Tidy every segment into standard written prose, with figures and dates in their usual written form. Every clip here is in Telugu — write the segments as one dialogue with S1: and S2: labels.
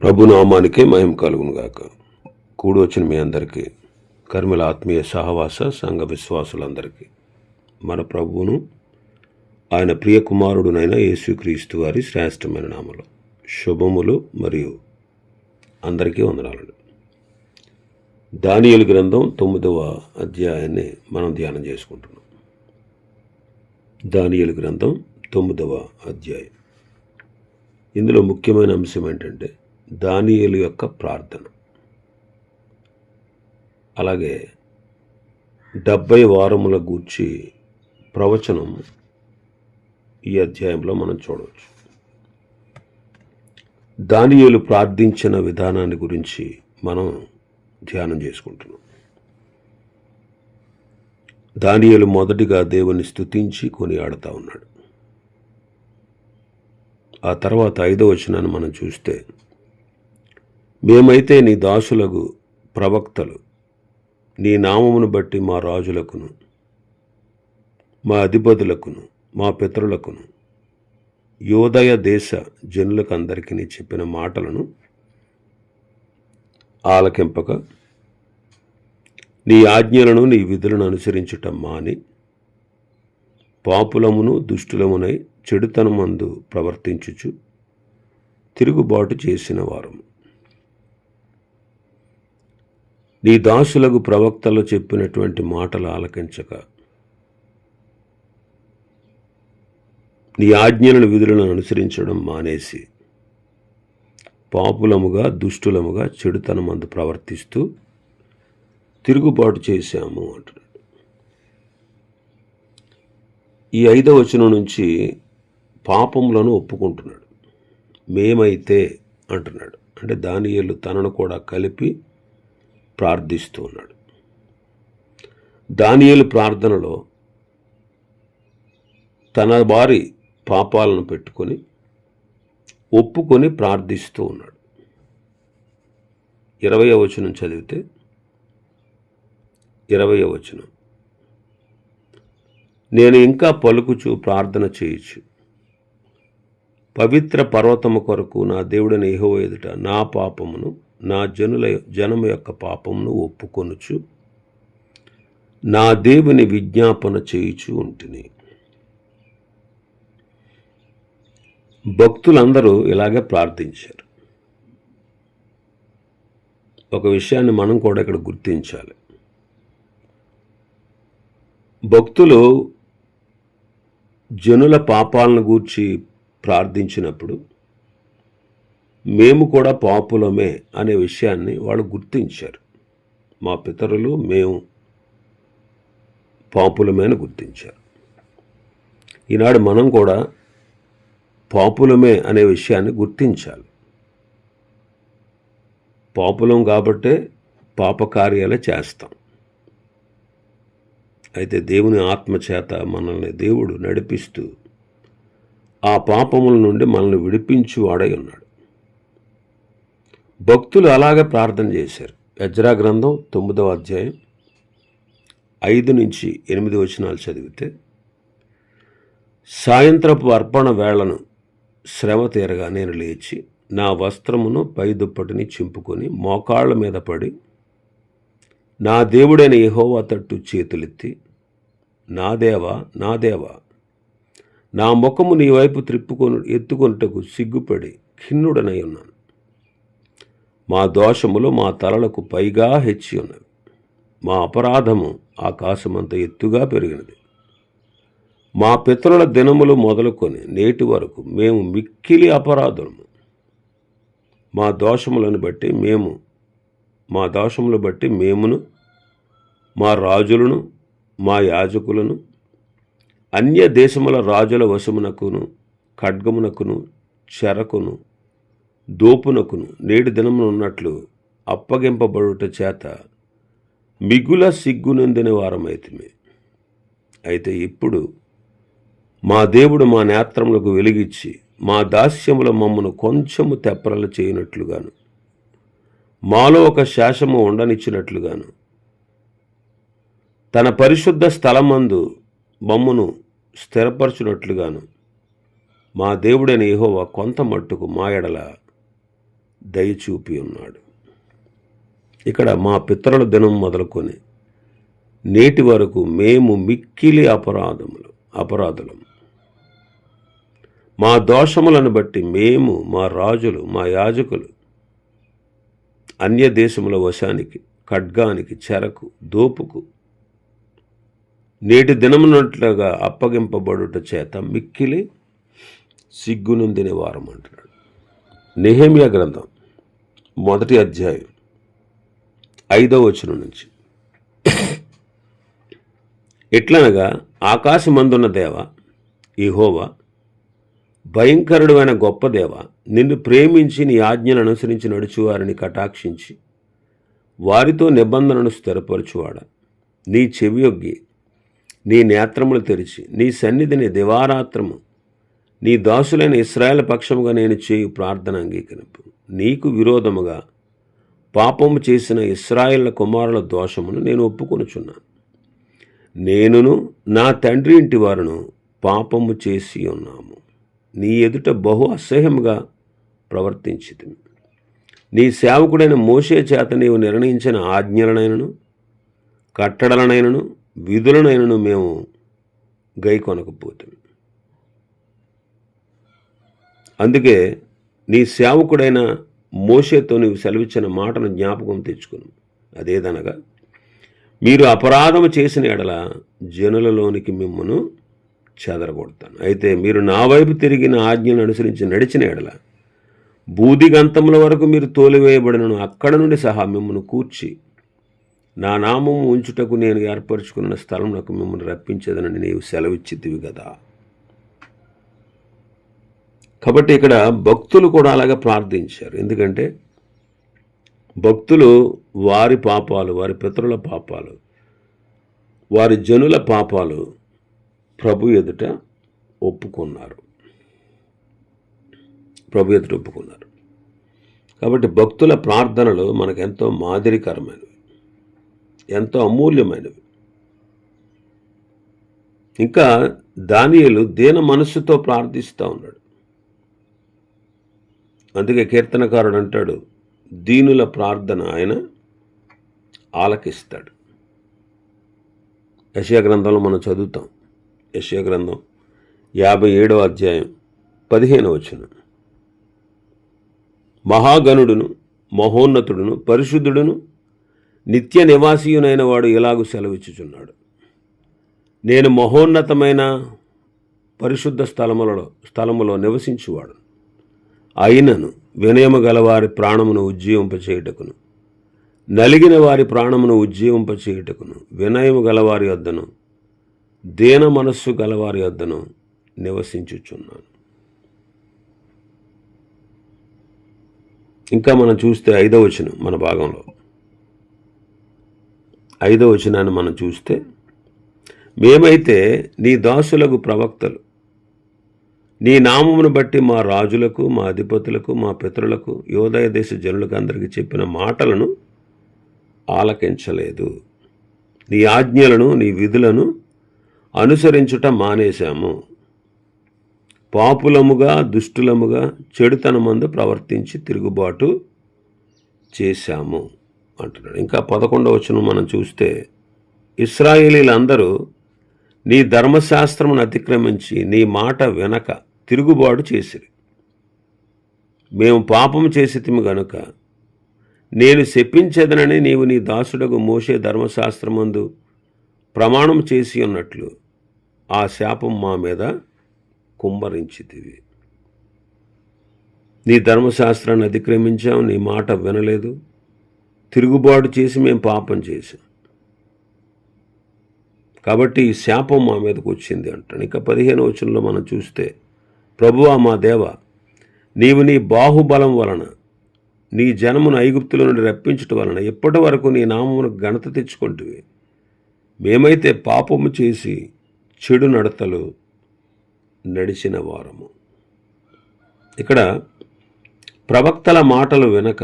S1: ప్రభునామానికే మహిమ కలుగును గాక. కూడి వచ్చిన మీ అందరికీ, కర్మల ఆత్మీయ సహవాస సంఘ విశ్వాసులందరికీ మన ప్రభువును ఆయన ప్రియ కుమారుడునైన యేసుక్రీస్తు వారి శ్రేష్టమైన నామములో శుభములు మరియు అందరికీ వందనాలు. దానియేలు గ్రంథం 9వ అధ్యాయాన్ని మనం ధ్యానం చేసుకుంటున్నాం. దానియేలు గ్రంథం 9వ అధ్యాయం. ఇందులో ముఖ్యమైన అంశం ఏంటంటే దానియేలు యొక్క ప్రార్థన. అలాగే 70 వారముల గూర్చి ప్రవచనం ఈ అధ్యాయంలో మనం చూడవచ్చు. దానియేలు ప్రార్థించిన విధానాన్ని గురించి మనం ధ్యానం చేసుకుంటున్నాం. దానియేలు మొదటిగా దేవుని స్తుతించి కొనియాడుతూ ఉన్నాడు. ఆ తర్వాత 5వ వచనాన్ని మనం చూస్తే, మేమైతే నీ దాసులకు ప్రవక్తలు నీ నామమును బట్టి మా రాజులకును మా అధిపతులకును మా పితరులకును యోదయ దేశ జనులకు అందరికీ నీ చెప్పిన మాటలను ఆలకింపక నీ ఆజ్ఞలను నీ విధులను అనుసరించుట మాని పాపులమును దుష్టులమునై చెడుతనమందు ప్రవర్తించుచు తిరుగుబాటు చేసిన వారము. నీ దాసులకు ప్రవక్తలు చెప్పినటువంటి మాటలు ఆలకించక నీ ఆజ్ఞలను విధులను అనుసరించడం మానేసి పాపులముగా దుష్టులముగా చెడుతనమందు ప్రవర్తిస్తూ తిరుగుబాటు చేశాము అంటున్నాడు. ఈ 5వ వచనం నుంచి పాపములను ఒప్పుకుంటున్నాడు. మేమైతే అంటున్నాడు. అంటే దానియేలు తనను కూడా కలిపి ప్రార్థిస్తూ ఉన్నాడు. దానియేలు ప్రార్థనలో తన వారి పాపాలను పెట్టుకొని ఒప్పుకొని ప్రార్థిస్తూ ఉన్నాడు. 20వ వచనం చదివితే 20వ వచనం, నేను ఇంకా పలుకుచు ప్రార్థన చేయొచ్చు, పవిత్ర పర్వతము కొరకు నా దేవుడైన యెహోవా ఎదుట నా పాపమును నా జనము యొక్క పాపమును ఒప్పుకొనుచు నా దేవుని విజ్ఞాపన చేయుచు ఉంటిని. భక్తులందరూ ఇలాగే ప్రార్థించారు. ఒక విషయాన్ని మనం కూడా ఇక్కడ గుర్తించాలి. భక్తులు జనుల పాపాలను గూర్చి ప్రార్థించినప్పుడు మేము కూడా పాపులమే అనే విషయాన్ని వాళ్ళు గుర్తించారు. మా పితరులు మేము పాపులమే అని గుర్తించారు. ఈనాడు మనం కూడా పాపులమే అనే విషయాన్ని గుర్తించాలి. పాపులం కాబట్టే పాపకార్యాలే చేస్తాం. అయితే దేవుని ఆత్మచేత మనల్ని దేవుడు నడిపిస్తూ ఆ పాపముల నుండి మనల్ని విడిపించువాడై ఉన్నాడు. భక్తులు అలాగే ప్రార్థన చేశారు. ఎజ్రా గ్రంథం 9వ అధ్యాయం 5 నుంచి 8 వచనాలు చదివితే, సాయంత్రపు అర్పణ వేళను శ్రమ తీరగా నేను లేచి నా వస్త్రమును పై దుప్పటిని చింపుకొని మోకాళ్ళ మీద పడి నా దేవుడైన యెహోవా తట్టు చేతులెత్తి, నా దేవా నా దేవా, నా ముఖము నీ వైపు ఎత్తుకొనుటకు సిగ్గుపడి ఖిన్నుడనై ఉన్నాను. మా దోషములు మా తలలకు పైగా హెచ్చి ఉన్నవి, మా అపరాధము ఆకాశమంత ఎత్తుగా పెరిగినది. మా పితరుల దినములు మొదలుకొని నేటి వరకు మేము మిక్కిలి అపరాధులము. మా దోషములను బట్టి మేమును మా రాజులను మా యాజకులను అన్య దేశముల రాజుల వశమునకును ఖడ్గమునకును చెరకును దోపునకును నేటి దినమున ఉన్నట్లు అప్పగింపబడుట చేత మిగుల సిగ్గునందిన వారమైతిమి. అయితే ఇప్పుడు మా దేవుడు మా నేత్రములకు వెలిగిచ్చి మా దాస్యముల మమ్మను కొంచెము తెప్పరల చేయనట్లుగాను మాలో ఒక శేషము ఉండనిచ్చినట్లుగాను తన పరిశుద్ధ స్థలమందు మమ్మును స్థిరపరచునట్లుగాను మా దేవుడైన యెహోవా కొంత మట్టుకు మా ఎడల దయచూపి ఉన్నాడు. ఇక్కడ మా పితరుల దినం మొదలుకొని నేటి వరకు మేము మిక్కిలి అపరాధులం. మా దోషములను బట్టి మేము, మా రాజులు, మా యాజకులు అన్య దేశముల వశానికి, ఖడ్గానికి, చెరకు, దోపుకు నేటి దినమునట్లుగా అప్పగింపబడుట చేత మిక్కిలి సిగ్గునొందిన వారం అంటున్నాడు. నెహెమ్యా గ్రంథం 1వ అధ్యాయం 5వ వచనం నుంచి, ఎట్లనగా ఆకాశమందున్న దేవ యెహోవా, భయంకరుడు అయిన గొప్ప దేవ, నిన్ను ప్రేమించి నీ ఆజ్ఞలను అనుసరించి నడుచువారిని కటాక్షించి వారితో నిబంధనను స్థిరపరచువాడా, నీ చెవియొగ్గి నీ నేత్రములు తెరిచి నీ సన్నిధిని దివారాత్రము నీ దాసులైన ఇశ్రాయేలు పక్షముగా నేను చేయు ప్రార్థన అంగీకరింపు. నీకు విరోధముగా పాపము చేసిన ఇశ్రాయేళ్ల కుమారుల దోషమును నేను ఒప్పుకొనుచున్నాను. నేనును నా తండ్రి ఇంటి వారును పాపము చేసి ఉన్నాము. నీ ఎదుట బహు అసహ్యముగా ప్రవర్తించితిమి. నీ సేవకుడైన మోషే చేత నీవు నిర్ణయించిన ఆజ్ఞలనైనను కట్టడలనైనను విధులనైనను మేము గైకొనకపోతుంది. అందుకే నీ సేవకుడైన మోషేతో నీవు సెలవిచ్చిన మాటను జ్ఞాపకం తెచ్చుకును. అదేదనగా, మీరు అపరాధము చేసిన ఎడల జనులలోనికి మిమ్మను చెదరగొడతాను. అయితే మీరు నా వైపు తిరిగిన ఆజ్ఞలను అనుసరించి నడిచిన ఎడల బూదిగంతముల వరకు మీరు తోలివేయబడినను అక్కడ నుండి సహా మిమ్మల్ని కూర్చి నా నామము ఉంచుటకు నేను ఏర్పరచుకున్న స్థలంలో మిమ్మల్ని రప్పించేదనని నీవు సెలవిచ్చితివి కదా. కాబట్టి ఇక్కడ భక్తులు కూడా అలాగే ప్రార్థించారు. ఎందుకంటే భక్తులు వారి పాపాలు, వారి పితరుల పాపాలు, వారి జనుల పాపాలు ప్రభు ఎదుట ఒప్పుకున్నారు. కాబట్టి భక్తుల ప్రార్థనలు మనకెంతో మాదిరికరమైనవి, ఎంతో అమూల్యమైనవి. ఇంకా దానియేలు దీన మనస్సుతో ప్రార్థిస్తూ ఉన్నాడు. అందుకే కీర్తనకారుడు అంటాడు, దీనుల ప్రార్థన ఆయన ఆలకిస్తాడు. యెషయా గ్రంథంలో మనం చదువుతాం. యెషయా గ్రంథం 57వ అధ్యాయం 15వ వచనం, మహాగణుడును మహోన్నతుడును పరిశుద్ధుడును నిత్య నివాసీయునైన వాడు ఇలాగు సెలవిచ్చుచున్నాడు, నేను మహోన్నతమైన పరిశుద్ధ స్థలములో నివసించువాడు. అయినను వినయము గలవారి ప్రాణమును ఉజ్జీవింపచేయుటకును నలిగిన వారి ప్రాణమును ఉజ్జీవింపచేయుటకును వినయము గలవారి వద్దను దీన మనస్సు గలవారి వద్దను నివసించుచున్నాను. ఇంకా మనం చూస్తే 5వ వచనం, మన భాగంలో 5వ వచనాన్ని మనం చూస్తే, మేమైతే నీ దాసులకు ప్రవక్తలు నీ నామమును బట్టి మా రాజులకు, మా అధిపతులకు, మా పితరులకు, యోదయ దేశ జనులకు అందరికీ చెప్పిన మాటలను ఆలకించలేదు. నీ ఆజ్ఞలను, నీ విధులను అనుసరించుట మానేశాము. పాపులముగా, దుష్టులముగా, చెడుతనమందు ప్రవర్తించి తిరుగుబాటు చేశాము అంటున్నాడు. ఇంకా 11వ వచనం మనం చూస్తే, ఇశ్రాయేలీలందరూ నీ ధర్మశాస్త్రమును అతిక్రమించి నీ మాట వెనక తిరుగుబాటు చేసిరి. మేము పాపము చేసితిమి గనుక నేను శపించేదనని నీవు నీ దాసుడకు మోషే ధర్మశాస్త్రమందు ప్రమాణం చేసి ఉన్నట్లు ఆ శాపం మా మీద కుమ్మరించితివి. నీ ధర్మశాస్త్రాన్ని అతిక్రమించాం, నీ మాట వినలేదు, తిరుగుబాటు చేసి మేము పాపం చేశాం. కాబట్టి ఈ శాపం మా మీదకు వచ్చింది అంటాడు. ఇంకా 15వ వచనంలో మనం చూస్తే, ప్రభువా మా దేవ, నీవు నీ బాహుబలం వలన నీ జనమును ఐగుప్తుల నుండి రప్పించుట వలన ఎప్పటి వరకు నీ నామమును ఘనత తెచ్చుకుంటువి. మేమైతే పాపము చేసి చెడు నడతలు నడిచిన వారము. ఇక్కడ ప్రవక్తల మాటలు వినక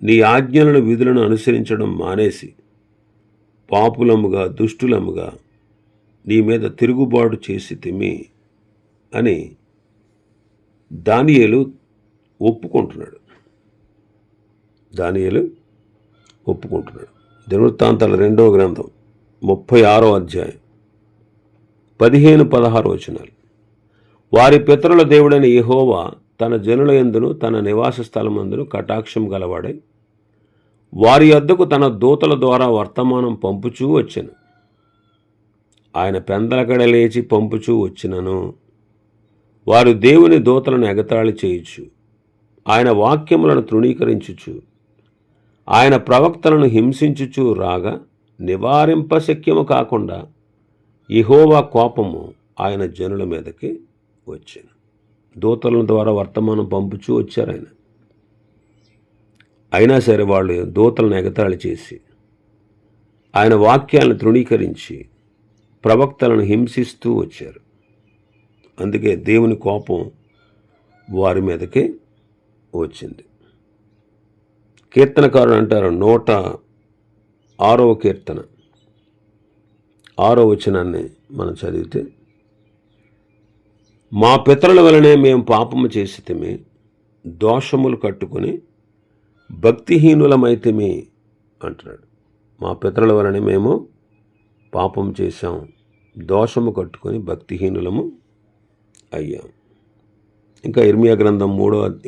S1: నీ ఆజ్ఞలను, విధులను అనుసరించడం మానేసి పాపులముగా, దుష్టులముగా నీ మీద తిరుగుబాటు చేసి తిమి అని దానియేలు ఒప్పుకుంటున్నాడు. దానియేలు ఒప్పుకుంటున్నాడు. దినవృత్తాంతాల 2వ గ్రంథం 36వ అధ్యాయం 15-16 వచనాలు. వారి పితరుల దేవుడైన యెహోవా తన జనుల యందును తన నివాస స్థలమందును కటాక్షం గలవాడై వారి యొద్దకు తన దూతల ద్వారా వర్తమానం పంపుచూ వచ్చెను. ఆయన పెందలకడ లేచి పంపుచూ వచ్చినను వారు దేవుని దూతలను ఎగతాళి చేయుచు ఆయన వాక్యములను తృణీకరించుచు ఆయన ప్రవక్తలను హింసించుచు రాగా నివారింపశక్యము కాకుండా యెహోవా కోపము ఆయన జనుల మీదకి వచ్చాను. దూతల ద్వారా వర్తమానం పంపుచూ వచ్చారు ఆయన. అయినా సరే వాళ్ళు దూతలను ఎగతాళి చేసి ఆయన వాక్యాలను తృణీకరించి ప్రవక్తలను హింసిస్తూ వచ్చారు. అందుకే దేవుని కోపం వారి మీదకి వచ్చింది. కీర్తనకారుడు అంటారు 106వ కీర్తన 6వ వచనాన్ని మనం చదివితే, మా పితరుల వలనే మేము పాపము చేసితిమి, దోషములు కట్టుకుని భక్తిహీనులమైతిమి అంటున్నాడు. మా పితరుల వలనే మేము పాపం చేశాం, దోషము కట్టుకొని భక్తిహీనులము అయ్యాం. ఇంకా ఇర్మియా గ్రంథం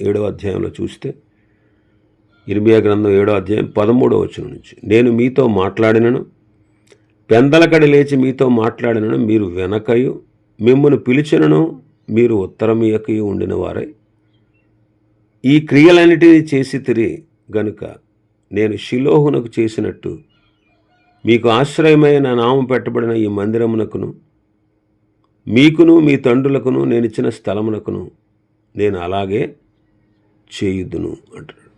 S1: 7వ అధ్యాయంలో చూస్తే, ఇర్మియా గ్రంథం 7వ అధ్యాయం 13వ వచనం నుంచి, నేను మీతో మాట్లాడినను పెందలకడి లేచి మీతో మాట్లాడినను మీరు వెనకయు మిమ్మును పిలిచినను మీరు ఉత్తరమియకయు ఉండిన వారై ఈ క్రియలన్నిటినీ చేసి తిరి గనుక నేను షిలోహునకు చేసినట్టు మీకు ఆశ్రయమైన నా నామం పెట్టబడిన ఈ మందిరమునకును మీకును మీ తండ్రులకును నేను ఇచ్చిన స్థలమునకును నేను అలాగే చేయుదును అంటున్నాడు.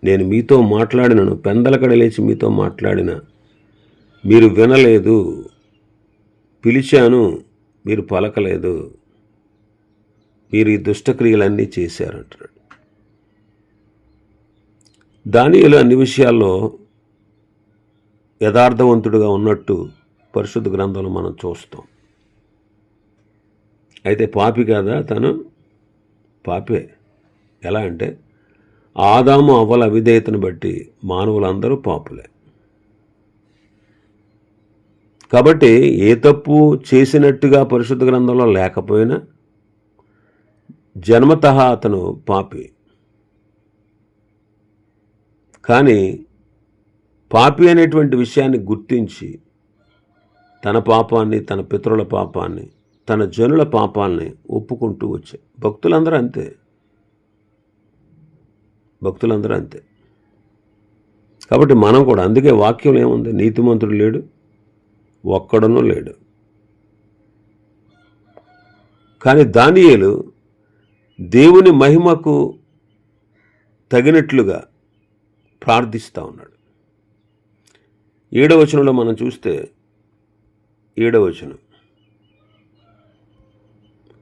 S1: నేను మీతో మాట్లాడినను పెందలకడ లేచి మీతో మాట్లాడిన మీరు వినలేదు, పిలిచాను మీరు పలకలేదు, మీరు ఈ దుష్టక్రియలన్నీ చేశారంటున్నాడు. దానియేలు అన్ని విషయాల్లో యథార్థవంతుడుగా ఉన్నట్టు పరిశుద్ధ గ్రంథంలో మనం చూస్తాం. అయితే పాపి కాదా తను? పాపే. ఎలా అంటే ఆదాము అవ్వల అవిధేయతను బట్టి మానవులందరూ పాపులే. కాబట్టి ఏ తప్పు చేసినట్టుగా పరిశుద్ధ గ్రంథంలో లేకపోయినా జన్మతః అతను పాపి. కానీ పాపి అనేటువంటి విషయాన్ని గుర్తించి తన పాపాన్ని, తన పితరుల పాపాన్ని, తన జనుల పాపాలని ఒప్పుకుంటూ వచ్చాయి. భక్తులందరూ అంతే. కాబట్టి మనం కూడా, అందుకే వాక్యం ఏముంది, నీతిమంతుడు లేడు, ఒక్కడనూ లేడు. కానీ దానియేలు దేవుని మహిమకు తగినట్లుగా ప్రార్థిస్తూ ఉన్నాడు. 7వ వచనంలో మనం చూస్తే, 7వ వచనం,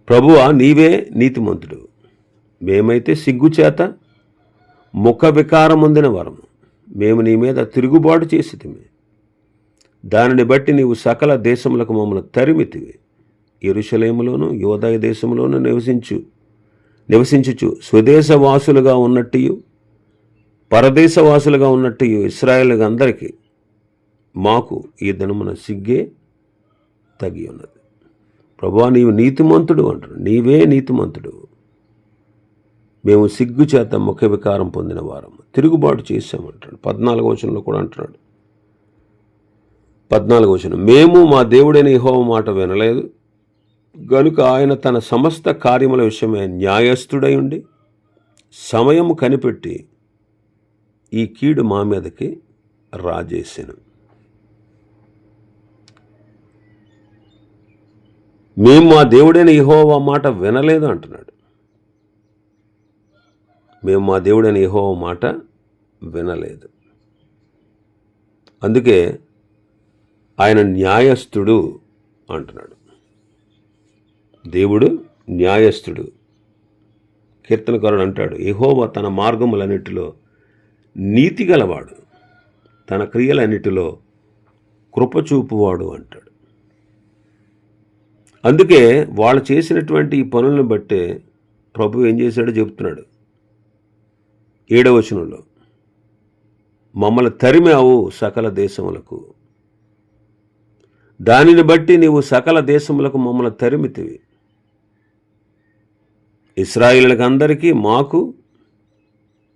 S1: ప్రభువా నీవే నీతిమంతుడు, మేమైతే సిగ్గుచేత ముఖ వికారం పొందిన వరము, మేము నీ మీద తిరుగుబాటు చేసితిమి, దానిని బట్టి నీవు సకల దేశములకు మమ్మల్ని తరిమితివి. యెరూషలేములోను యోదయ దేశంలోను నివసించుచు స్వదేశవాసులుగా ఉన్నట్టు పరదేశవాసులుగా ఉన్నట్టు ఇశ్రాయేలు అందరికీ మాకు ఈ దినమున సిగ్గే తగి ఉన్నది. ప్రభువా నీవు నీతిమంతుడు అంటాడు, నీవే నీతిమంతుడు, మేము సిగ్గు చేత ముఖ వికారం పొందిన వారము, తిరుగుబాటు చేశామంటాడు. 14వ వచనంలో కూడా అంటున్నాడు. 14వ వచనం, మేము మా దేవుడైన యెహోవా మాట వినలేదు గనుక ఆయన తన సమస్త కార్యముల విషయమే న్యాయస్థుడై ఉండి సమయము కనిపెట్టి ఈ కీడు మా మీదకి రాజేసెను. మేము మా దేవుడైన యెహోవా మాట వినలేదు అంటున్నాడు. మేము మా దేవుడైన యెహోవా మాట వినలేదు. అందుకే ఆయన న్యాయస్థుడు అంటున్నాడు. దేవుడు న్యాయస్థుడు. కీర్తనకారుడు అంటాడు, యెహోవా తన మార్గములన్నిటిలో నీతి గలవాడు, తన క్రియలన్నిటిలో కృపచూపువాడు అంటాడు. అందుకే వాళ్ళు చేసినటువంటి ఈ పనులను బట్టే ప్రభు ఏం చేశాడో చెప్తున్నాడు 7వ వచనంలో, మమ్మల్ని తరిమావు సకల దేశములకు. దానిని బట్టి నీవు సకల దేశములకు మమ్మల్ని తరిమితివి. ఇశ్రాయేలులకు అందరికీ మాకు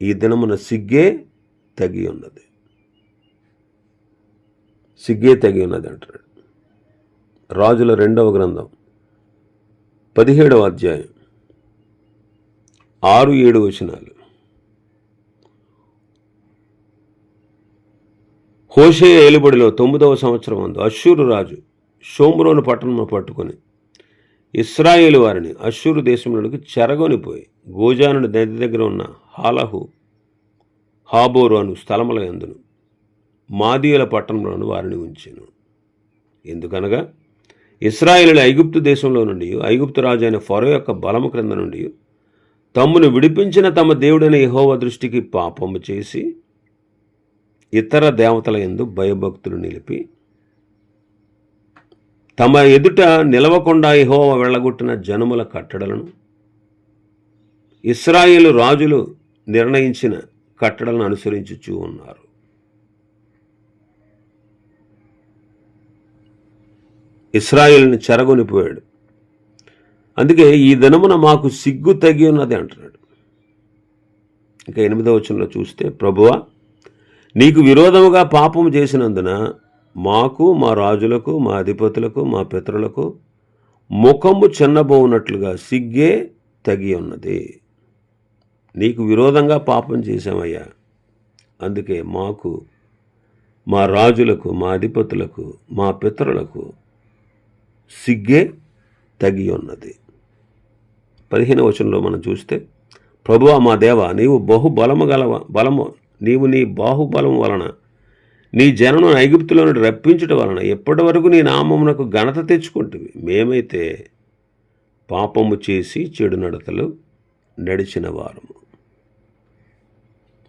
S1: ఈ దినమున సిగ్గే తగి ఉన్నది. సిగ్గే తగి ఉన్నది అంటాడు. రాజుల 2వ గ్రంథం 17వ అధ్యాయం 6-7 వచనాలు. హోషేయ ఏలుబడిలో 9వ సంవత్సరం అందు అష్షూరు రాజు షోమ్రోను పట్టణమును పట్టుకొని ఇశ్రాయేలు వారిని అష్షూరు దేశంలోనికి చెరగొనిపోయి గోజాను నది దగ్గర ఉన్న హాలహు హాబోరు అను స్థలముల యందును మాదీయుల పట్టణంలోను వారిని ఉంచెను. ఎందుకనగా ఇశ్రాయేలుల ఐగుప్తు దేశంలో నుండి ఐగుప్తు రాజు అయిన ఫరో యొక్క బలము క్రింద నుండి తమ్మును విడిపించిన తమ దేవుడైన యెహోవా దృష్టికి పాపము చేసి ఇతర దేవతల యందు భయభక్తులు నిలిపి తమ ఎదుట నిలవకుండా యెహోవా వెళ్ళగొట్టిన జనముల కట్టడలను ఇశ్రాయేలు రాజులు నిర్ణయించిన కట్టడలను అనుసరించుచూ ఉన్నారు. ఇశ్రాయేలుని చెరగొనిపోయాడు. అందుకే ఈ దినమున మాకు సిగ్గు తగి ఉన్నది అంటున్నాడు. ఇంకా 8వ వచనంలో చూస్తే, ప్రభువా నీకు విరోధముగా పాపము చేసినందున మాకు, మా రాజులకు, మా అధిపతులకు, మా పితరులకు ముఖము చిన్నబోనట్లుగా సిగ్గే తగి ఉన్నది. నీకు విరోధంగా పాపం చేశామయ్యా, అందుకే మాకు, మా రాజులకు, మా అధిపతులకు, మా పితరులకు సిగ్గే తగి ఉన్నది. 15వ వచనంలో మనం చూస్తే, ప్రభువా మా దేవా నీవు నీవు నీ బాహుబలం వలన నీ జనను ఐగుప్తులో నుండి రప్పించుట వలన ఎప్పటి వరకు నీ నామమునకు ఘనత తెచ్చుకుంటువి. మేమైతే పాపము చేసి చెడు నడతలు నడిచిన వారము.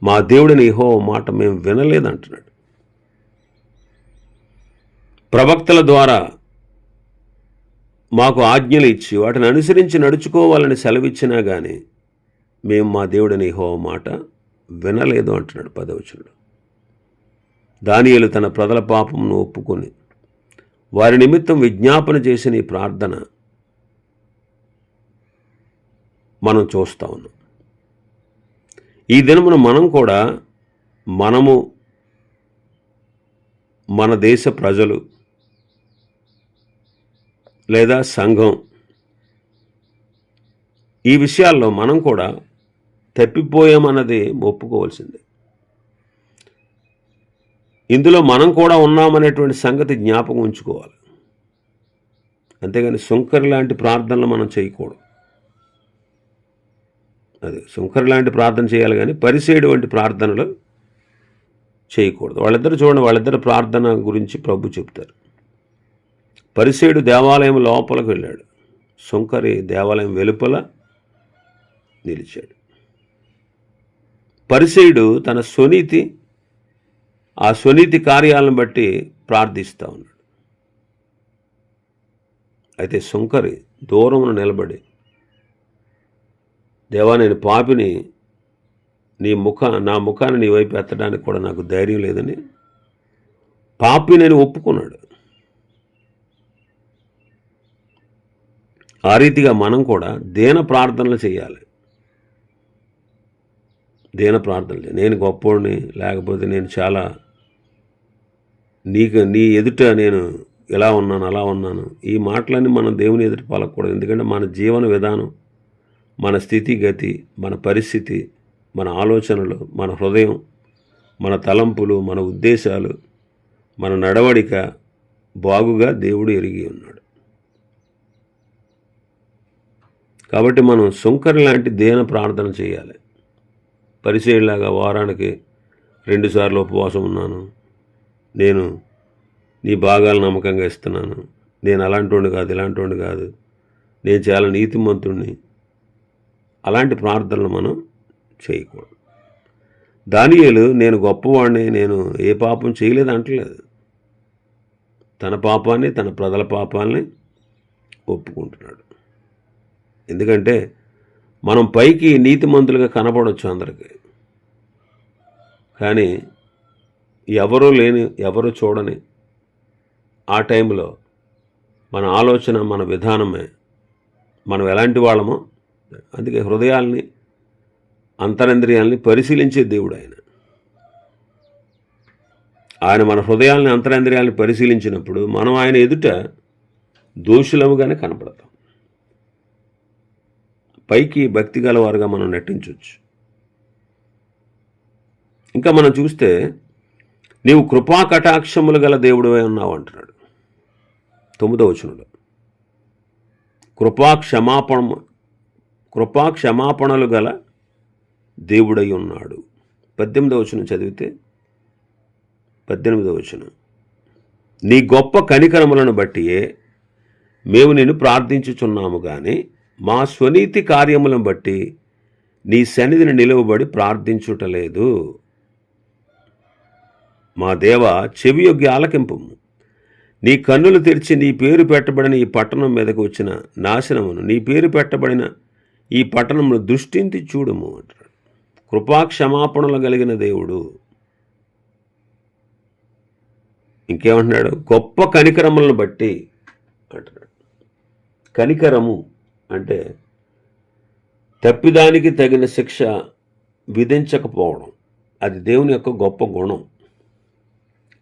S1: మా దేవుడిని యెహోవా మాట మేము వినలేదంటున్నాడు. ప్రవక్తల ద్వారా మాకు ఆజ్ఞలు ఇచ్చి వాటిని అనుసరించి నడుచుకోవాలని సెలవిచ్చినా కానీ మేము మా దేవుడిని యెహోవా మాట వినలేదు అంటున్నాడు 10వ వచనంలో. దానియేలు తన ప్రజల పాపమును ఒప్పుకొని వారి నిమిత్తం విజ్ఞాపన చేసిన ఈ ప్రార్థన మనం చూస్తూ ఉన్నాం. ఈ దినమున మనం కూడా మన దేశ ప్రజలు లేదా సంఘం ఈ విషయాల్లో మనం కూడా తప్పిపోయామన్నది ఒప్పుకోవాల్సిందే. ఇందులో మనం కూడా ఉన్నామనేటువంటి సంగతి జ్ఞాపకం ఉంచుకోవాలి. అంతేగాని సుంకరి లాంటి ప్రార్థనలు మనం చేయకూడదు. అది సుంకరి లాంటి ప్రార్థన చేయాలి కానీ పరిసేయుడు వంటి ప్రార్థనలు చేయకూడదు. వాళ్ళిద్దరు ప్రార్థన గురించి ప్రభు చెప్తారు. పరిసేయుడు దేవాలయం లోపలికి వెళ్ళాడు, సుంకరి దేవాలయం వెలుపల నిలిచాడు. పరిసేయుడు తన స్వనీతి కార్యాలను బట్టి ప్రార్థిస్తూ ఉన్నాడు. అయితే సుంకరి దూరమున నిలబడి, దేవా నేను పాపిని, నా ముఖాన్ని నీ వైపు ఎత్తడానికి కూడా నాకు ధైర్యం లేదని పాపి నేను ఒప్పుకున్నాడు. ఆ రీతిగా మనం కూడా దీన ప్రార్థనలు చేయాలి. నేను గొప్పోడిని, లేకపోతే నేను చాలా నీ ఎదుట నేను ఇలా ఉన్నాను అలా ఉన్నాను, ఈ మాటలన్నీ మనం దేవుని ఎదుట పలకూడదు. ఎందుకంటే మన జీవన విధానం, మన స్థితిగతి, మన పరిస్థితి, మన ఆలోచనలు, మన హృదయం, మన తలంపులు, మన ఉద్దేశాలు, మన నడవడిక బాగుగా దేవుడు ఎరిగి ఉన్నాడు. కాబట్టి మనం సుంకరి లాంటి దేన ప్రార్థన చేయాలి. పరిసేయుడిలాగా వారానికి 2 సార్లు ఉపవాసం ఉన్నాను, నేను నీ భాగాలు నమ్మకంగా ఇస్తున్నాను, నేను అలాంటోడిని కాదు ఇలాంటోడిని కాదు, నేను చాలా నీతిమంతుడిని, అలాంటి ప్రార్థనలు మనం చేయకూడదు. దానియేలు నేను గొప్పవాడిని, నేను ఏ పాపం చేయలేదు అంటలేదు. తన పాపాన్ని, తన ప్రజల పాపాలని ఒప్పుకుంటున్నాడు. ఎందుకంటే మనం పైకి నీతిమంతులుగా కనపడవచ్చు అందరికీ, కానీ ఎవరు చూడని ఆ టైంలో మన ఆలోచన, మన విధానమే మనం ఎలాంటి వాళ్ళమో. అందుకే హృదయాల్ని, అంతరింద్రియాల్ని పరిశీలించే దేవుడు ఆయన మన హృదయాల్ని, అంతరింద్రియాల్ని పరిశీలించినప్పుడు మనం ఆయన ఎదుట దోషులముగానే కనపడతాం. పైకి భక్తి గలవారుగా మనం నటించవచ్చు. ఇంకా మనం చూస్తే నీవు కృపా కటాక్షములు గల దేవుడు ఉన్నావు అంటున్నాడు 9వ వచనంలో. కృపా క్షమాపణలు గల దేవుడై ఉన్నాడు. 18వ వచనం చదివితే 18వ వచనం, నీ గొప్ప కనికరములను బట్టియే మేము నిన్ను ప్రార్థించుచున్నాము గాని మా స్వనీతి కార్యములను బట్టి నీ సన్నిధిని నిలువబడి ప్రార్థించుటలేదు. మా దేవ, చెవి యొగ్గి ఆలకింపుము. నీ కన్నులు తెరిచి నీ పేరు పెట్టబడిన ఈ పట్టణం మీదకు వచ్చిన నాశనమును, నీ పేరు పెట్టబడిన ఈ పట్టణమును దృష్టించి చూడుము అంటాడు. కృపాక్షమాపణలు కలిగిన దేవుడు. ఇంకేమంటున్నాడు? గొప్ప కనికరములను బట్టి అంటున్నాడు. కనికరము అంటే తప్పిదానికి తగిన శిక్ష విధించకపోవడం. అది దేవుని యొక్క గొప్ప గుణం,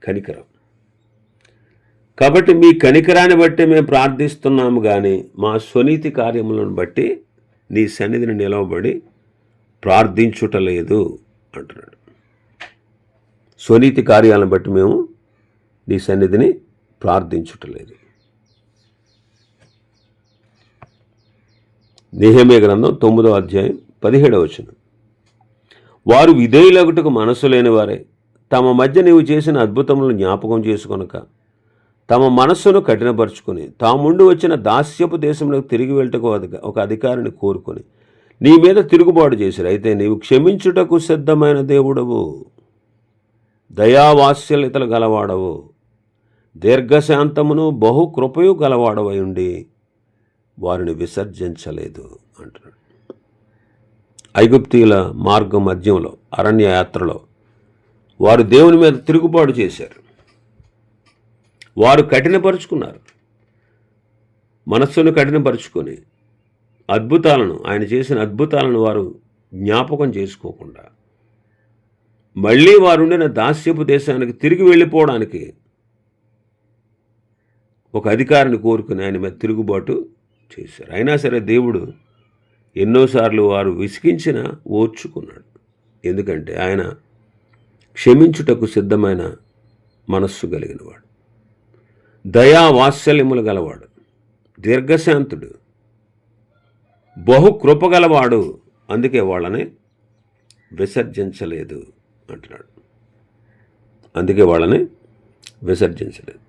S1: కనికరం. కాబట్టి మీ కనికరాన్ని బట్టి మేము ప్రార్థిస్తున్నాము కానీ మా స్వనీతి కార్యములను బట్టి నీ సన్నిధిని నిలవబడి ప్రార్థించుటలేదు అంటున్నాడు. స్వనీతి కార్యాలను బట్టి మేము నీ సన్నిధిని ప్రార్థించుటలేదు. నెహెమ్యా గ్రంథం 9వ అధ్యాయం 17వ వచనం, వారు విధేయులగుటకు మనసు లేని వారే తమ మధ్య నీవు చేసిన అద్భుతములను జ్ఞాపకం చేసుకొనక తమ మనస్సును కఠినపరుచుకొని తాముండి వచ్చిన దాస్యపు దేశంలోకి తిరిగి వెళ్ళటకు ఒక అధికారిని కోరుకొని నీ మీద తిరుగుబాటు చేశారు. అయితే నీవు క్షమించుటకు సిద్ధమైన దేవుడవు, దయావాత్సల్యతలు గలవాడవు, దీర్ఘశాంతమును బహు కృపయు గలవాడవై ఉండి వారిని విసర్జించలేదు అంటున్నాడు. ఐగుప్తీయుల మార్గం మధ్యంలో, అరణ్య యాత్రలో వారు దేవుని మీద తిరుగుబాటు చేశారు. వారు కఠినపరుచుకున్నారు. మనస్సును కఠినపరుచుకొని ఆయన చేసిన అద్భుతాలను వారు జ్ఞాపకం చేసుకోకుండా మళ్ళీ వారుండిన దాస్యపు దేశానికి తిరిగి వెళ్ళిపోవడానికి ఒక అధికారిని కోరుకుని ఆయన మీద తిరుగుబాటు చేశారు. అయినా సరే దేవుడు ఎన్నోసార్లు వారు విసిగించిన ఓర్చుకున్నాడు. ఎందుకంటే ఆయన క్షమించుటకు సిద్ధమైన మనస్సు కలిగినవాడు, దయా వాత్సల్యములు గలవాడు, దీర్ఘశాంతుడు, బహు కృపగలవాడు. అందుకే వాళ్ళని విసర్జించలేదు అంటున్నాడు. అందుకే వాళ్ళని విసర్జించలేదు.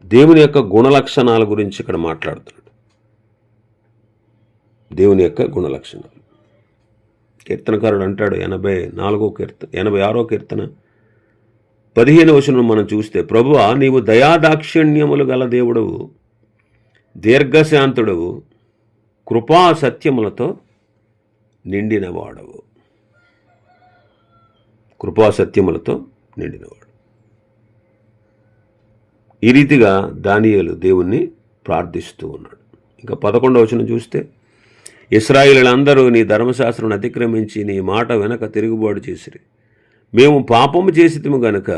S1: దేవుని యొక్క గుణలక్షణాల గురించి ఇక్కడ మాట్లాడుతున్నాడు. దేవుని యొక్క గుణలక్షణాలు కీర్తనకారుడు అంటాడు 86వ కీర్తన 15వ వచనం మనం చూస్తే, ప్రభువా నీవు దయాదాక్షిణ్యములు గల దేవుడవు, దీర్ఘశాంతుడవు, కృపా సత్యములతో నిండినవాడవు. కృపా సత్యములతో నిండినవాడు. ఈ రీతిగా దానియేలు దేవుణ్ణి ప్రార్థిస్తూ ఉన్నాడు. ఇంకా 11వ వచనం చూస్తే, ఇశ్రాయేలులందరూ నీ ధర్మశాస్త్రం అతిక్రమించి నీ మాట వెనక తిరుగుబాటు చేసిరి. మేము పాపము చేసితము గనుక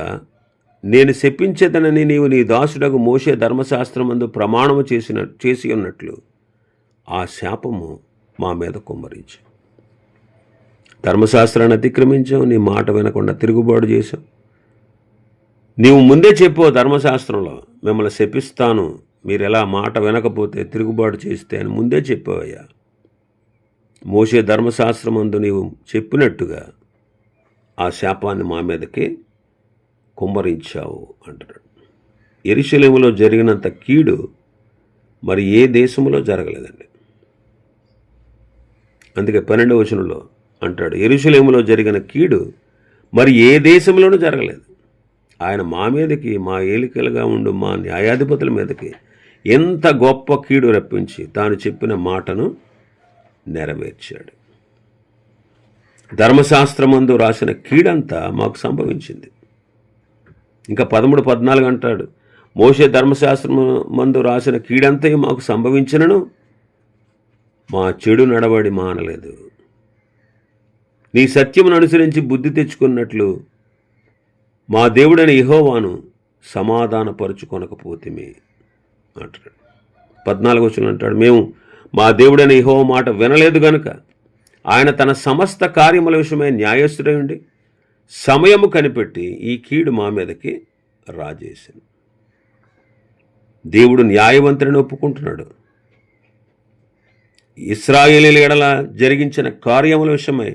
S1: నేను శపించదనని నీవు నీ దాసుడకు మోషే ధర్మశాస్త్రమందు ప్రమాణము చేసి ఉన్నట్లు ఆ శాపము మా మీద కుమ్మరించు. ధర్మశాస్త్రాన్ని అతిక్రమించావు, నీ మాట వినకుండా తిరుగుబాటు చేశావు. నీవు ముందే చెప్పావు ధర్మశాస్త్రంలో, మిమ్మల్ని శపిస్తాను మీరు ఎలా మాట వినకపోతే, తిరుగుబాటు చేస్తే అని ముందే చెప్పావయ్యా. మోషే ధర్మశాస్త్రమందు నీవు చెప్పినట్టుగా ఆ శాపాన్ని మా మీదకి కుమ్మరించావు అంటున్నాడు. యెరూషలేములో జరిగినంత కీడు మరి ఏ దేశంలో జరగలేదండి. అందుకే 12వ వచనంలో అంటాడు, యెరూషలేములో జరిగిన కీడు మరి ఏ దేశంలోనూ జరగలేదు. ఆయన మా మీదకి, మా ఏలికలుగా ఉండు మా న్యాయాధిపతుల మీదకి ఎంత గొప్ప కీడు రప్పించి తాను చెప్పిన మాటను నెరవేర్చాడు. ధర్మశాస్త్రమందు రాసిన కీడంతా మాకు సంభవించింది. ఇంకా 13-14 అంటాడు, మోషే ధర్మశాస్త్రము మందు రాసిన కీడంతయు మాకు సంభవించినను మా చెడు నడవడి మానలేదు. నీ సత్యమును అనుసరించి బుద్ధి తెచ్చుకున్నట్లు మా దేవుడైన యెహోవాను సమాధానపరుచుకొనకపోతిమి అంటాడు. 14 వచనం అంటాడు, మేము మా దేవుడైన యెహోవా మాట వినలేదు గనుక ఆయన తన సమస్త కార్యముల విషయమై న్యాయస్థుడై ఉండి సమయము కనిపెట్టి ఈ కీడు మా మీదకి రాజేసింది. దేవుడు న్యాయవంతుడిని ఒప్పుకుంటున్నాడు. ఇశ్రాయేలీయుల ఎడల జరిగించిన కార్యముల విషయమై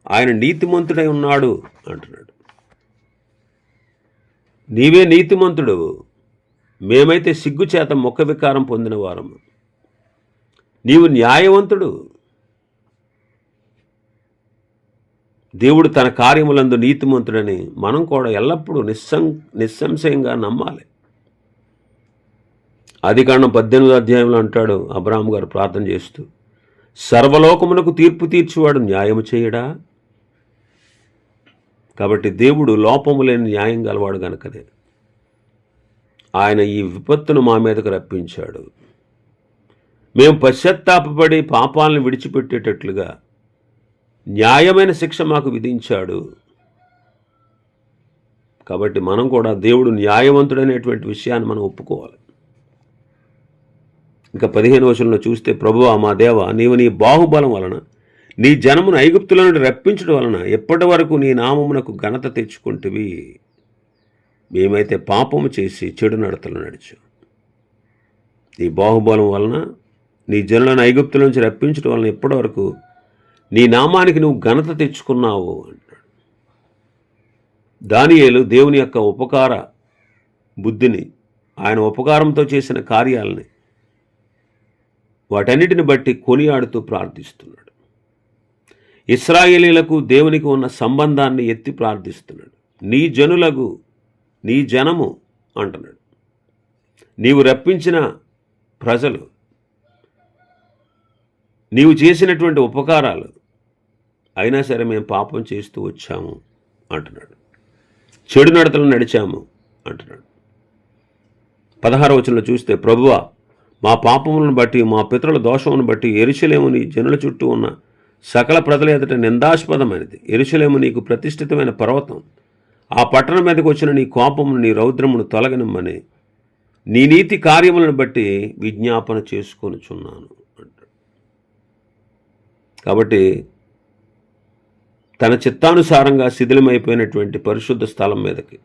S1: ఆయన నీతిమంతుడై ఉన్నాడు అంటున్నాడు. నీవే నీతిమంతుడు, మేమైతే సిగ్గుచేత ముఖ వికారం పొందిన వారము. నీవు న్యాయవంతుడు. దేవుడు తన కార్యములందు నీతిమంతుడని మనం కూడా ఎల్లప్పుడూ నిస్సంశయంగా నమ్మాలి. ఆదికాండం 18వ అధ్యాయంలో అంటాడు అబ్రాహాము గారు ప్రార్థన చేస్తూ, సర్వలోకమునకు తీర్పు తీర్చువాడు న్యాయము చేయడా? కాబట్టి దేవుడు లోపము లేని న్యాయం గలవాడు గనుకనే ఆయన ఈ విపత్తును మా మీదకు రప్పించాడు. మేము పశ్చాత్తాపపడి పాపాలను విడిచిపెట్టేటట్లుగా న్యాయమైన శిక్ష మాకు విధించాడు. కాబట్టి మనం కూడా దేవుడు న్యాయవంతుడనేటువంటి విషయాన్ని మనం ఒప్పుకోవాలి. ఇంకా 15వ వచనంలో చూస్తే, ప్రభువా మా దేవా, నీవు నీ బాహుబలం వలన నీ జనమును ఐగుప్తుల నుండి రప్పించడం వలన ఎప్పటి వరకు నీ నామమునకు ఘనత తెచ్చుకుంటువి. మేమైతే పాపము చేసి చెడు నడతలు నడిచాం. నీ బాహుబలం వలన నీ జనులను ఐగుప్తుల నుంచి రప్పించడం వలన ఎప్పటి వరకు నీ నామానికి నువ్వు ఘనత తెచ్చుకున్నావు అంటాడు. దానియేలు దేవుని యొక్క ఉపకార బుద్ధిని, ఆయన ఉపకారంతో చేసిన కార్యాలని వాటన్నిటిని బట్టి కొనియాడుతూ ప్రార్థిస్తున్నాడు. ఇశ్రాయేలీలకు దేవునికి ఉన్న సంబంధాన్ని ఎత్తి ప్రార్థిస్తున్నాడు. నీ జనులకు, నీ జనము అంటున్నాడు. నీవు రప్పించిన ప్రజలు, నీవు చేసినటువంటి ఉపకారాలు, అయినా సరే మేము పాపం చేస్తూ వచ్చాము అంటున్నాడు. చెడు నడతలు నడిచాము అంటున్నాడు. 16వ వచనంలో చూస్తే, ప్రభువా మా పాపములను బట్టి మా పితరుల దోషమును బట్టి యెరూషలేము నీ జనుల చుట్టూ ఉన్న సకల ప్రజల ఎదుట నిందాస్పదమైనది. యెరూషలేము నీకు ప్రతిష్ఠితమైన పర్వతం. ఆ పట్టణం మీదకి వచ్చిన నీ కోపమును, నీ రౌద్రమును తొలగనిమ్మని నీ నీతి కార్యములను బట్టి విజ్ఞాపన చేసుకొనుచున్నాను అంటాడు. కాబట్టి తన చిత్తానుసారంగా శిథిలమైపోయినటువంటి పరిశుద్ధ స్థలం మీదకి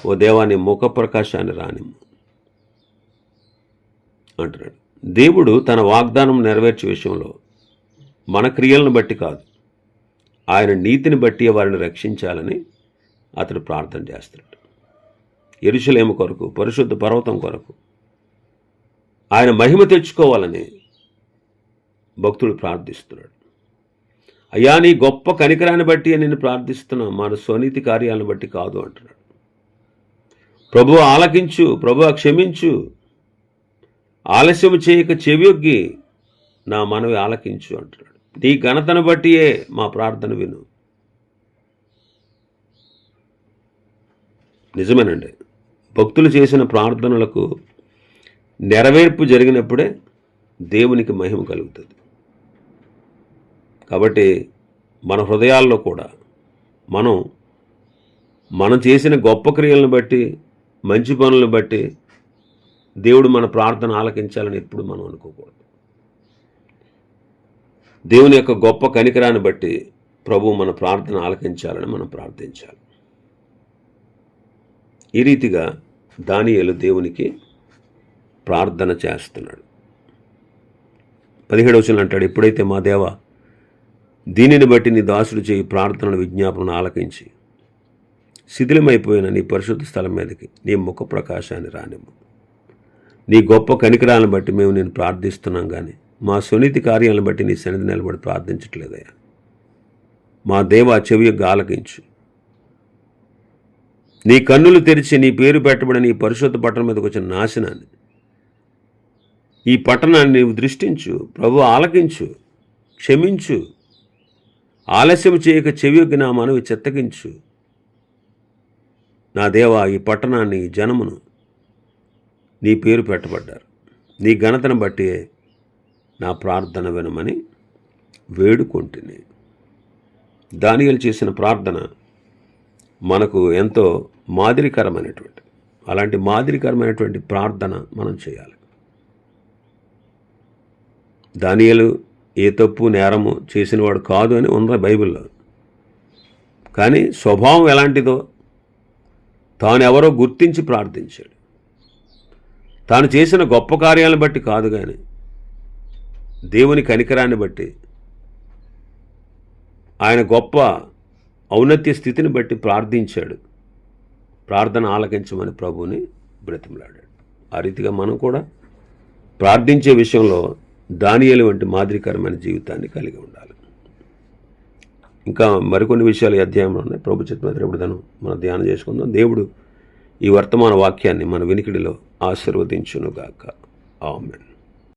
S1: ఓ దేవాని ముఖ ప్రకాశాన్ని రానిమ్ము అంటున్నాడు. దేవుడు తన వాగ్దానం నెరవేర్చే విషయంలో మన క్రియలను బట్టి కాదు, ఆయన నీతిని బట్టి వారిని రక్షించాలని అతడు ప్రార్థన చేస్తున్నాడు. యెరూషలేము కొరకు, పరిశుద్ధ పర్వతం కొరకు ఆయన మహిమ తెచ్చుకోవాలని భక్తుడు ప్రార్థిస్తున్నాడు. అయ్యా నీ గొప్ప కనికరాన్ని బట్టి నేను ప్రార్థిస్తున్నా, మన స్వనీతి కార్యాలను బట్టి కాదు అంటున్నాడు. ప్రభువు ఆలకించు, ప్రభువు క్షమించు, ఆలస్యము చేయక చెవియొగ్గి నా మనవి ఆలకించు అంటున్నాడు. నీ ఘనతను బట్టియే మా ప్రార్థన విను. నిజమేనండి, భక్తులు చేసిన ప్రార్థనలకు నెరవేర్పు జరిగినప్పుడే దేవునికి మహిమ కలుగుతుంది. కాబట్టి మన హృదయాల్లో కూడా మనం చేసిన గొప్ప క్రియలను బట్టి, మంచి పనులను బట్టి దేవుడు మన ప్రార్థన ఆలకించాలని ఎప్పుడు మనం అనుకోకూడదు. దేవుని యొక్క గొప్ప కనికరాన్ని బట్టి ప్రభువు మన ప్రార్థన ఆలకించాలని మనం ప్రార్థించాలి. ఈ రీతిగా దానియేలు దేవునికి ప్రార్థన చేస్తున్నాడు. 17వ వచనం అంటాడు, ఎప్పుడైతే మా దేవా దీనిని బట్టి నీ దాసుడు చేయి ప్రార్థనను విజ్ఞాపనను ఆలకించి శిథిలమైపోయిన నీ పరిశుద్ధ స్థలం మీదకి నీ ముఖ ప్రకాశాన్ని రానిమ్ము. నీ గొప్ప కనికరాలను బట్టి మేము నేను ప్రార్థిస్తున్నాం, కానీ మా సునీతి కార్యాలను బట్టి నీ సన్నిధి నిలబడి ప్రార్థించట్లేదయ్యా. మా దేవా చెవియొగ్గి ఆలకించు. నీ కన్నులు తెరిచి నీ పేరు పెట్టబడిన నీ పరిశుద్ధ పట్టణం మీదకి వచ్చిన నాశనాన్ని, ఈ పట్టణాన్ని నీవు దృష్టించు. ప్రభు ఆలకించు, క్షమించు, ఆలస్యం చేయక చెవియొగ్గి నా మనవి చెత్తగించు. నా దేవా, ఈ పట్టణాన్ని, ఈ జనమును నీ పేరు పెట్టబడ్డారు, నీ ఘనతను బట్టి నా ప్రార్థన వినమని వేడుకొంటిని. దానియేలు చేసిన ప్రార్థన మనకు ఎంతో మాదిరికరమైనటువంటి, అలాంటి మాదిరికరమైనటువంటి ప్రార్థన మనం చేయాలి. దానియేలు ఏ తప్పు నేరము చేసినవాడు కాదు అని ఉంది బైబిల్లో. కానీ స్వభావం ఎలాంటిదో తాను ఎవరో గుర్తించి ప్రార్థించాడు. తాను చేసిన గొప్ప కార్యాలను బట్టి కాదు, కానీ దేవుని కనికరాన్ని బట్టి, ఆయన గొప్ప ఔన్నత్య స్థితిని బట్టి ప్రార్థించాడు. ప్రార్థన ఆలకించమని ప్రభువుని బ్రతిమలాడాడు. ఆ రీతిగా మనం కూడా ప్రార్థించే విషయంలో దానియేలు వంటి మాదిరికరమైన జీవితాన్ని కలిగి ఉండాలి. ఇంకా మరికొన్ని విషయాలు ఈ అధ్యాయంలో ఉన్నాయి. ప్రభు చిత్తమైతే రేపు మనం ధ్యానం చేసుకుందాం. దేవుడు ఈ వర్తమాన వాక్యాన్ని మన వినికిడిలో ఆశీర్వదించునుగాక. ఆమేన్.